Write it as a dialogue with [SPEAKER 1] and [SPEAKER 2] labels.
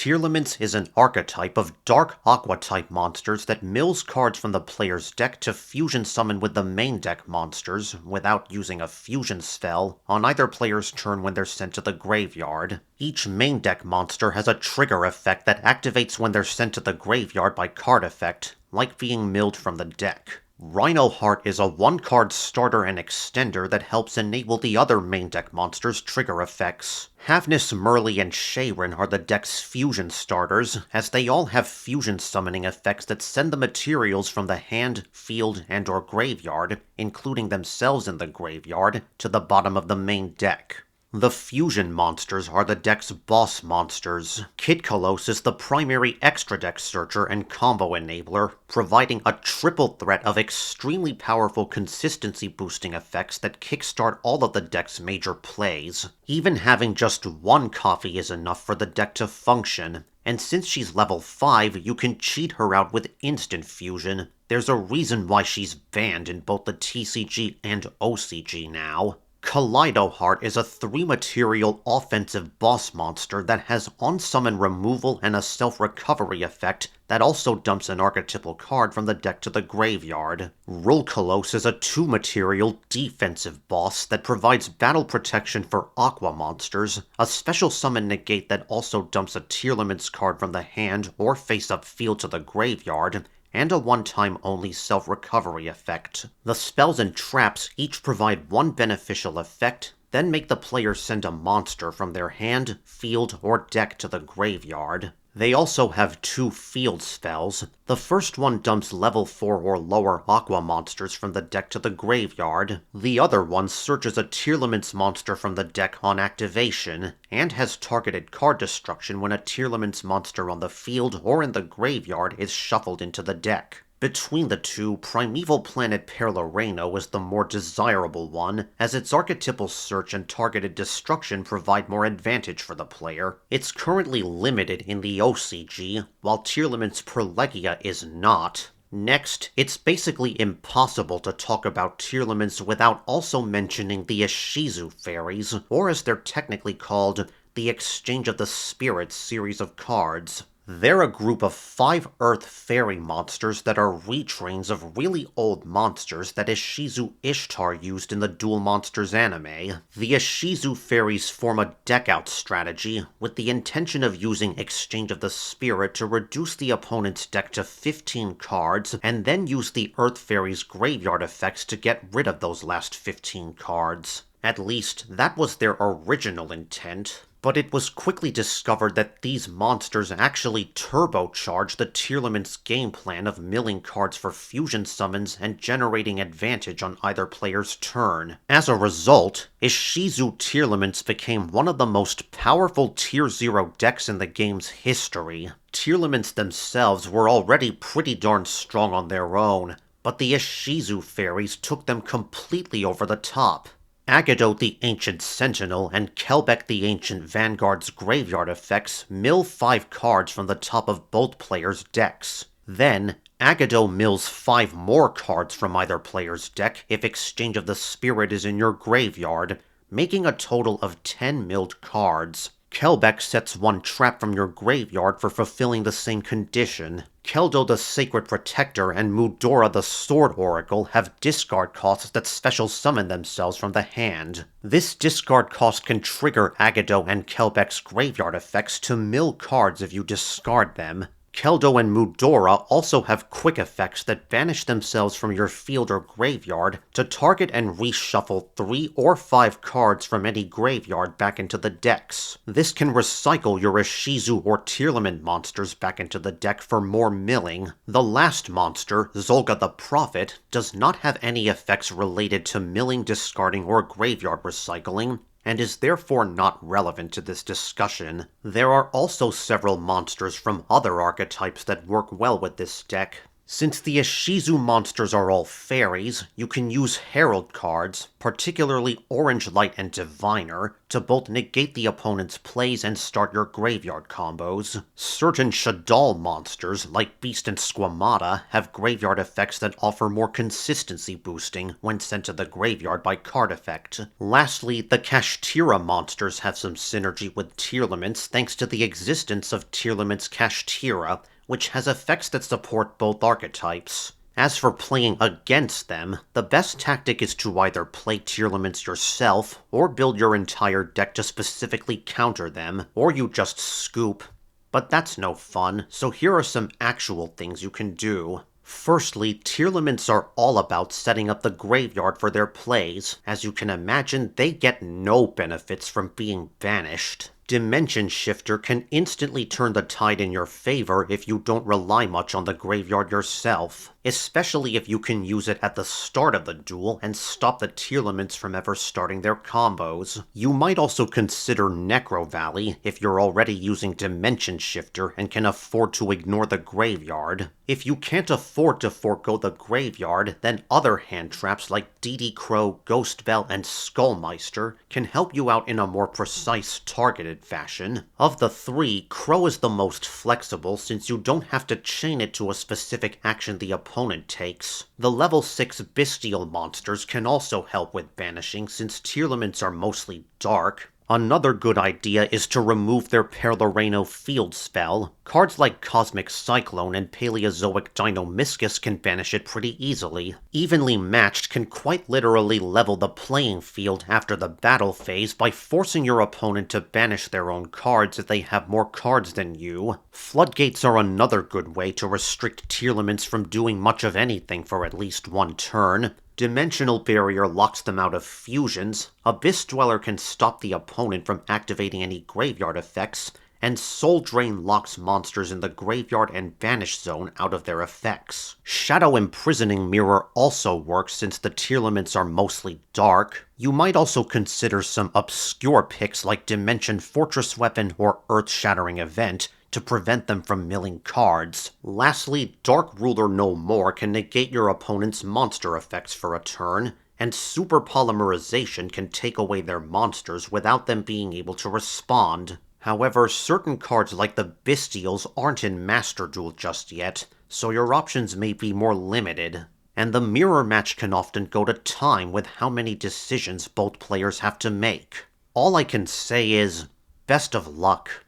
[SPEAKER 1] Tearlaments is an archetype of dark aqua-type monsters that mills cards from the player's deck to fusion summon with the main deck monsters without using a fusion spell on either player's turn when they're sent to the graveyard. Each main deck monster has a trigger effect that activates when they're sent to the graveyard by card effect, like being milled from the deck. Rhino Heart is a one-card starter and extender that helps enable the other main deck monsters' trigger effects. Havness, Merly, and Sharon are the deck's fusion starters, as they all have fusion summoning effects that send the materials from the hand, field, and/or graveyard, including themselves in the graveyard, to the bottom of the main deck. The fusion monsters are the deck's boss monsters. Kid Kolos is the primary extra deck searcher and combo enabler, providing a triple threat of extremely powerful consistency boosting effects that kickstart all of the deck's major plays. Even having just one coffee is enough for the deck to function, and since she's level 5, you can cheat her out with instant fusion. There's a reason why she's banned in both the TCG and OCG now. Kaleido Heart is a 3-material offensive boss monster that has on-summon removal and a self-recovery effect that also dumps an archetypal card from the deck to the graveyard. Rulkalos is a 2-material defensive boss that provides battle protection for aqua monsters, a special summon negate that also dumps a Tearlaments card from the hand or face-up field to the graveyard, and a one-time only self-recovery effect. The spells and traps each provide one beneficial effect, then make the player send a monster from their hand, field, or deck to the graveyard. They also have 2 field spells. The first one dumps level 4 or lower aqua monsters from the deck to the graveyard. The other one searches a Tearlaments monster from the deck on activation, and has targeted card destruction when a Tearlaments monster on the field or in the graveyard is shuffled into the deck. Between the two, Primeval Planet Perloreno is the more desirable one, as its archetypal search and targeted destruction provide more advantage for the player. It's currently limited in the OCG, while Tearlaments Perlegia is not. Next, it's basically impossible to talk about Tearlaments without also mentioning the Ishizu Fairies, or as they're technically called, the Exchange of the Spirits series of cards. They're a group of 5 Earth fairy monsters that are retrains of really old monsters that Ishizu Ishtar used in the Duel Monsters anime. The Ishizu fairies form a deck-out strategy, with the intention of using Exchange of the Spirit to reduce the opponent's deck to 15 cards, and then use the Earth fairies' graveyard effects to get rid of those last 15 cards. At least, that was their original intent. But it was quickly discovered that these monsters actually turbocharge the Tearlaments game plan of milling cards for fusion summons and generating advantage on either player's turn. As a result, Ishizu Tearlaments became one of the most powerful Tier 0 decks in the game's history. Tearlaments themselves were already pretty darn strong on their own, but the Ishizu fairies took them completely over the top. Agado the Ancient Sentinel and Kelbeck the Ancient Vanguard's graveyard effects mill 5 cards from the top of both players' decks. Then, Agado mills 5 more cards from either player's deck if Exchange of the Spirit is in your graveyard, making a total of 10 milled cards. Kelbeck sets 1 trap from your graveyard for fulfilling the same condition. Keldo the Sacred Protector and Mudora the Sword Oracle have discard costs that special summon themselves from the hand. This discard cost can trigger Agado and Kelbeck's graveyard effects to mill cards if you discard them. Keldo and Mudora also have quick effects that banish themselves from your field or graveyard to target and reshuffle 3 or 5 cards from any graveyard back into the decks. This can recycle your Ishizu or Tearlament monsters back into the deck for more milling. The last monster, Zolga the Prophet, does not have any effects related to milling, discarding, or graveyard recycling, and is therefore not relevant to this discussion. There are also several monsters from other archetypes that work well with this deck. Since the Ishizu monsters are all fairies, you can use Herald cards, particularly Orange Light and Diviner, to both negate the opponent's plays and start your graveyard combos. Certain Shaddoll monsters, like Beast and Squamata, have graveyard effects that offer more consistency boosting when sent to the graveyard by card effect. Lastly, the Kashtira monsters have some synergy with Tearlaments thanks to the existence of Tearlaments Kashtira, which has effects that support both archetypes. As for playing against them, the best tactic is to either play Tearlaments yourself, or build your entire deck to specifically counter them, or you just scoop. But that's no fun, so here are some actual things you can do. Firstly, Tearlaments are all about setting up the graveyard for their plays. As you can imagine, they get no benefits from being banished. Dimension Shifter can instantly turn the tide in your favor if you don't rely much on the graveyard yourself, especially if you can use it at the start of the duel and stop the Tearlaments from ever starting their combos. You might also consider Necro Valley if you're already using Dimension Shifter and can afford to ignore the graveyard. If you can't afford to forego the graveyard, then other hand traps like DD Crow, Ghost Bell, and Skullmeister can help you out in a more precise, targeted fashion. Of the three, Crow is the most flexible since you don't have to chain it to a specific action the opponent takes. The level 6 Bestial monsters can also help with banishing since Tearlaments are mostly dark. Another good idea is to remove their Perloreno field spell. Cards like Cosmic Cyclone and Paleozoic Dinomischus can banish it pretty easily. Evenly Matched can quite literally level the playing field after the battle phase by forcing your opponent to banish their own cards if they have more cards than you. Floodgates are another good way to restrict Tearlaments from doing much of anything for at least one turn. Dimensional Barrier locks them out of fusions, Abyss Dweller can stop the opponent from activating any graveyard effects, and Soul Drain locks monsters in the graveyard and banish zone out of their effects. Shadow Imprisoning Mirror also works since the Tearlaments are mostly dark. You might also consider some obscure picks like Dimension Fortress Weapon or Earth-Shattering Event, to prevent them from milling cards. Lastly, Dark Ruler No More can negate your opponent's monster effects for a turn, and Super Polymerization can take away their monsters without them being able to respond. However, certain cards like the Bestials aren't in Master Duel just yet, so your options may be more limited. And the mirror match can often go to time with how many decisions both players have to make. All I can say is, best of luck.